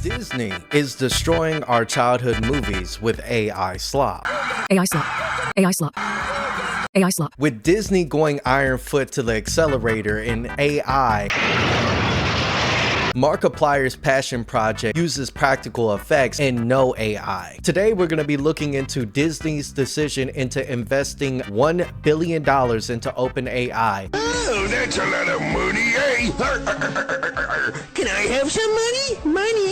Disney is destroying our childhood movies with AI slop. AI slop. AI slop. AI slop. With Disney going iron foot to the accelerator in AI, Markiplier's passion project uses practical effects and no AI. Today we're going to be looking into Disney's decision into investing $1 billion into OpenAI. Oh, that's a lot of money, eh? Can I have some money? Money?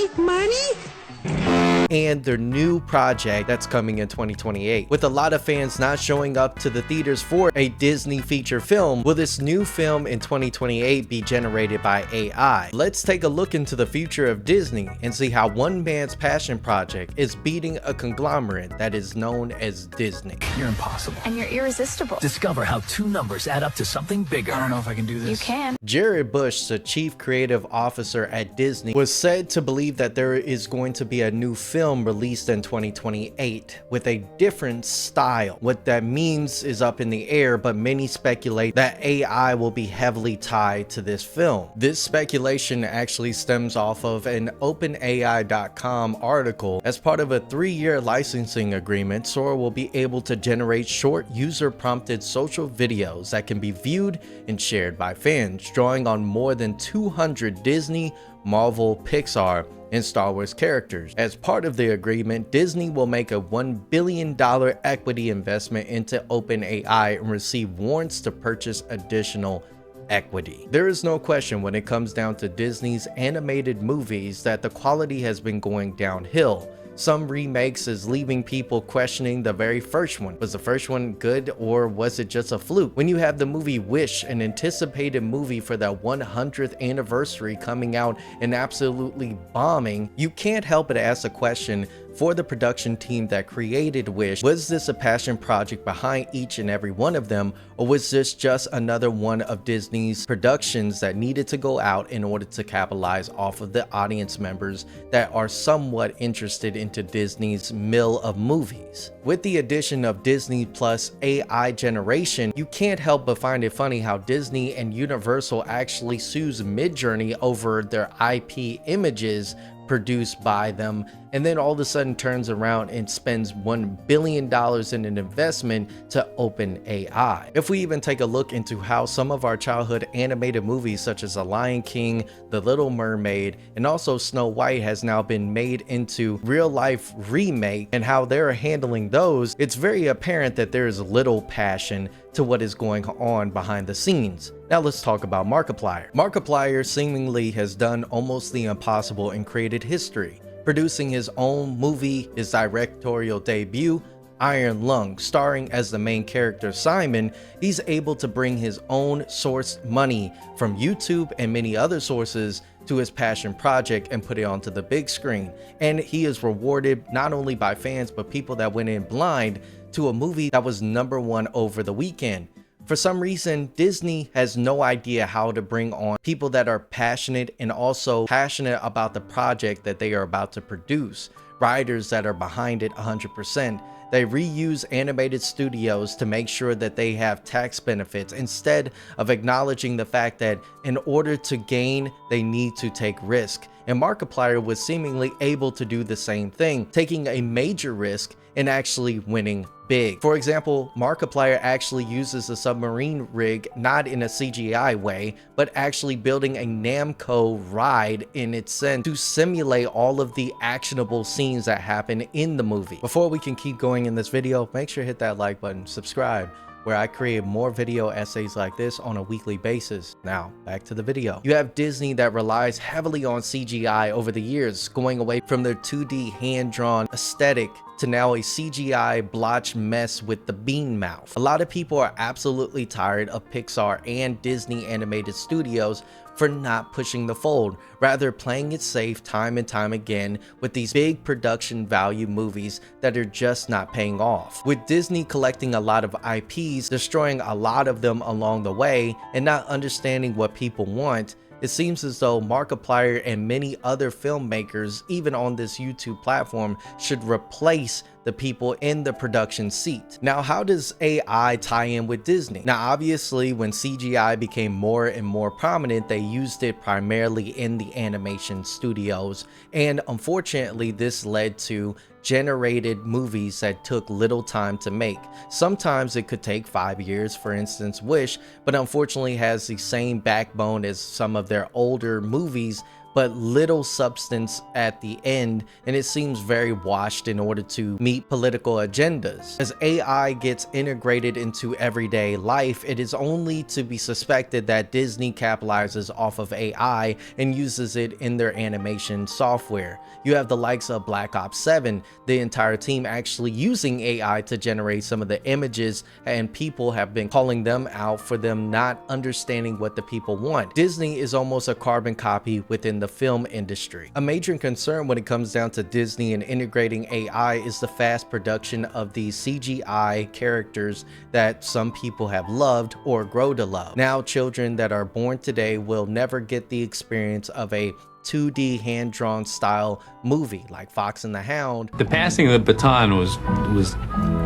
And their new project that's coming in 2028. With a lot of fans not showing up to the theaters for a Disney feature film, will this new film in 2028 be generated by AI? Let's take a look into the future of Disney and see how one man's passion project is beating a conglomerate that is known as Disney. You're impossible. And you're irresistible. Discover how two numbers add up to something bigger. I don't know if I can do this. You can. Jared Bush, the chief creative officer at Disney, was said to believe that there is going to be a new film released in 2028 with a different style. What that means is up in the air, but many speculate that AI will be heavily tied to this film. This speculation actually stems off of an OpenAI.com article. As part of a 3-year licensing agreement, Sora will be able to generate short user-prompted social videos that can be viewed and shared by fans, drawing on more than 200 Disney, Marvel, Pixar, and Star Wars characters. As part of the agreement, Disney will make a $1 billion equity investment into OpenAI and receive warrants to purchase additional equity. There is no question when it comes down to Disney's animated movies that the quality has been going downhill. Some remakes is leaving people questioning the very first one. Was the first one good, or was it just a fluke? When you have the movie Wish, an anticipated movie for that 100th anniversary, coming out and absolutely bombing, you can't help but ask the question for the production team that created Wish: was this a passion project behind each and every one of them, or was this just another one of Disney's productions that needed to go out in order to capitalize off of the audience members that are somewhat interested into Disney's mill of movies? With the addition of Disney Plus AI generation, you can't help but find it funny how Disney and Universal actually sues Midjourney over their IP images produced by them, and then all of a sudden turns around and spends $1 billion in an investment to OpenAI. If we even take a look into how some of our childhood animated movies such as The Lion King, The Little Mermaid, and also Snow White has now been made into real life remake, and how they're handling those, it's very apparent that there is little passion to what is going on behind the scenes. Now let's talk about Markiplier. Markiplier seemingly has done almost the impossible and created history, producing his own movie, his directorial debut, Iron Lung. Starring as the main character Simon, he's able to bring his own sourced money from YouTube and many other sources to his passion project and put it onto the big screen. And he is rewarded not only by fans, but people that went in blind to a movie that was #1 over the weekend. For some reason, Disney has no idea how to bring on people that are passionate and also passionate about the project that they are about to produce. Writers that are behind it 100%. They reuse animated studios to make sure that they have tax benefits instead of acknowledging the fact that in order to gain, they need to take risk. And Markiplier was seemingly able to do the same thing, taking a major risk and actually winning big. For example, Markiplier actually uses a submarine rig not in a CGI way, but actually building a Namco ride in its sense to simulate all of the actionable scenes that happen in the movie. Before we can keep going in this video, make sure to hit that like button, subscribe, where I create more video essays like this on a weekly basis. Now, back to the video. You have Disney that relies heavily on CGI over the years, going away from their 2D hand-drawn aesthetic to now a CGI blotch mess with the bean mouth. A lot of people are absolutely tired of Pixar and Disney animated studios for not pushing the fold, rather playing it safe time and time again with these big production value movies that are just not paying off. With Disney collecting a lot of IPs, destroying a lot of them along the way, and not understanding what people want, it seems as though Markiplier and many other filmmakers, even on this YouTube platform, should replace the people in the production seat. Now, how does AI tie in with Disney? Now, obviously, when CGI became more and more prominent, they used it primarily in the animation studios, and unfortunately, this led to generated movies that took little time to make. Sometimes it could take 5 years, for instance Wish, but unfortunately has the same backbone as some of their older movies, but little substance at the end, and it seems very washed in order to meet political agendas. As AI gets integrated into everyday life, it is only to be suspected that Disney capitalizes off of AI and uses it in their animation software. You have the likes of Black Ops 7, the entire team actually using AI to generate some of the images, and people have been calling them out for them not understanding what the people want. Disney is almost a carbon copy within the film industry. A major concern when it comes down to Disney and integrating AI is the fast production of these CGI characters that some people have loved or grow to love. Now, children that are born today will never get the experience of a 2D hand-drawn style movie like Fox and the Hound. The passing of the baton was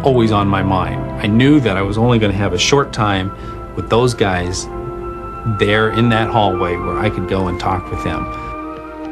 always on my mind. I knew that I was only going to have a short time with those guys there in that hallway where I could go and talk with them.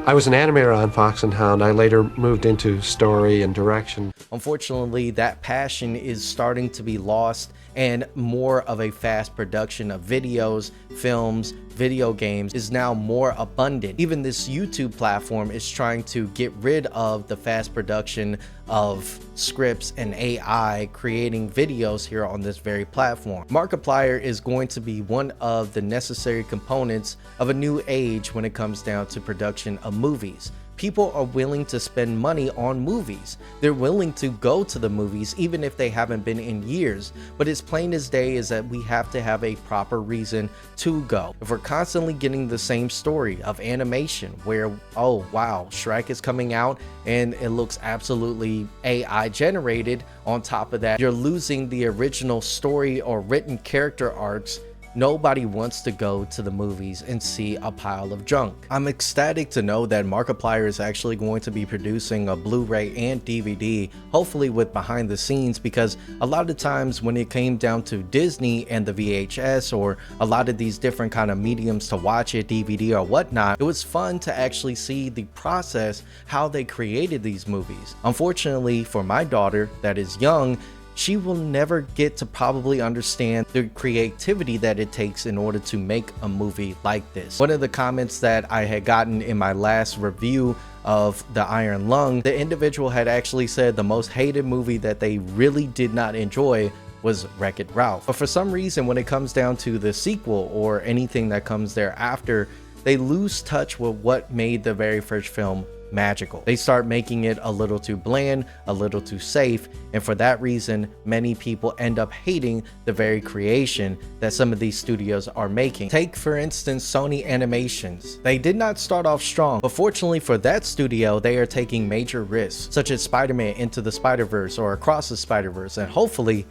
I was an animator on Fox and Hound. I later moved into story and direction. Unfortunately, that passion is starting to be lost, and more of a fast production of videos, films, video games is now more abundant. Even this YouTube platform is trying to get rid of the fast production of scripts and AI creating videos here on this very platform. Markiplier is going to be one of the necessary components of a new age when it comes down to production of movies. People are willing to spend money on movies. They're willing to go to the movies even if they haven't been in years. But it's plain as day is that we have to have a proper reason to go. If we're constantly getting the same story of animation where, oh wow, Shrek is coming out and it looks absolutely AI generated, on top of that, you're losing the original story or written character arcs. Nobody wants to go to the movies and see a pile of junk. I'm ecstatic to know that Markiplier is actually going to be producing a Blu-ray and DVD, hopefully with behind the scenes, because a lot of times when it came down to Disney and the VHS or a lot of these different kind of mediums to watch it, DVD or whatnot, it was fun to actually see the process, how they created these movies. Unfortunately for my daughter that is young, she will never get to probably understand the creativity that it takes in order to make a movie like this. One of the comments that I had gotten in my last review of the Iron Lung, the individual had actually said the most hated movie that they really did not enjoy was Wreck-It Ralph. But for some reason, when it comes down to the sequel or anything that comes thereafter, they lose touch with what made the very first film magical. They start making it a little too bland, a little too safe, and for that reason, many people end up hating the very creation that some of these studios are making. Take, for instance, Sony Animations. They did not start off strong, but fortunately for that studio, they are taking major risks, such as Spider-Man Into the Spider-Verse or Across the Spider-Verse, and hopefully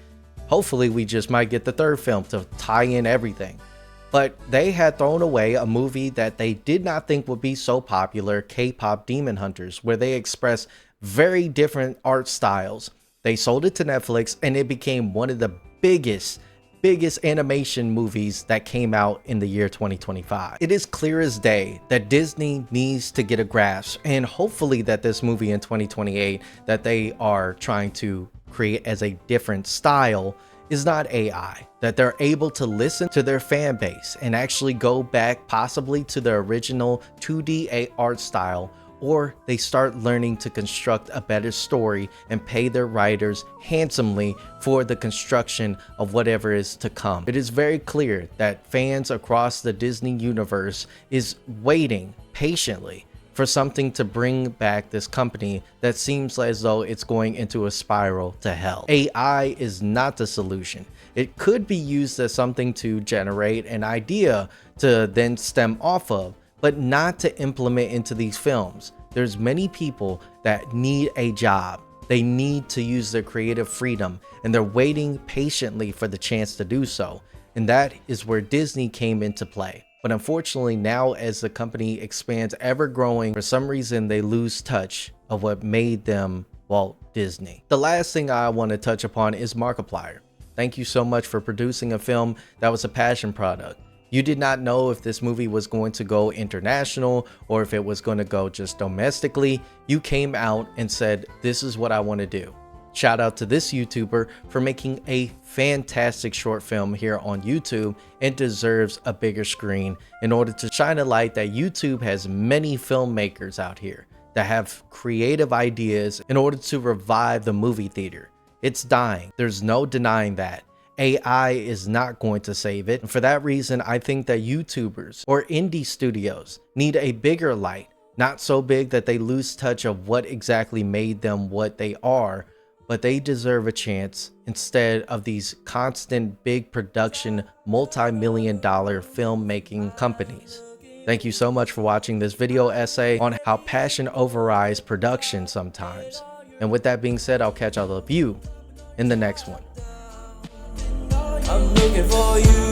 we just might get the third film to tie in everything. But they had thrown away a movie that they did not think would be so popular, K-pop Demon Hunters, where they express very different art styles. They sold it to Netflix and it became one of the biggest animation movies that came out in the year 2025. It is clear as day that Disney needs to get a grasp, and hopefully that this movie in 2028 that they are trying to create as a different style is not AI, that they're able to listen to their fan base and actually go back possibly to the original 2D art style, or they start learning to construct a better story and pay their writers handsomely for the construction of whatever is to come. It is very clear that fans across the Disney universe is waiting patiently for something to bring back this company that seems as though it's going into a spiral to hell. AI is not the solution. It could be used as something to generate an idea to then stem off of, but not to implement into these films. There's many people that need a job. They need to use their creative freedom, and they're waiting patiently for the chance to do so. And that is where Disney came into play. But unfortunately now, as the company expands ever growing, for some reason they lose touch of what made them Walt Disney. The last thing I want to touch upon is Markiplier. Thank you so much for producing a film that was a passion product. You did not know if this movie was going to go international or if it was going to go just domestically. You came out and said, this is what I want to do. Shout out to this YouTuber for making a fantastic short film here on YouTube and deserves a bigger screen in order to shine a light that YouTube has many filmmakers out here that have creative ideas in order to revive the movie theater. It's dying. There's no denying that. AI is not going to save it. And for that reason, I think that YouTubers or indie studios need a bigger light, not so big that they lose touch of what exactly made them what they are, but they deserve a chance instead of these constant big production, multi-million-dollar filmmaking companies. Thank you so much for watching this video essay on how passion overrides production sometimes. And with that being said, I'll catch all of you in the next one. I'm looking for you.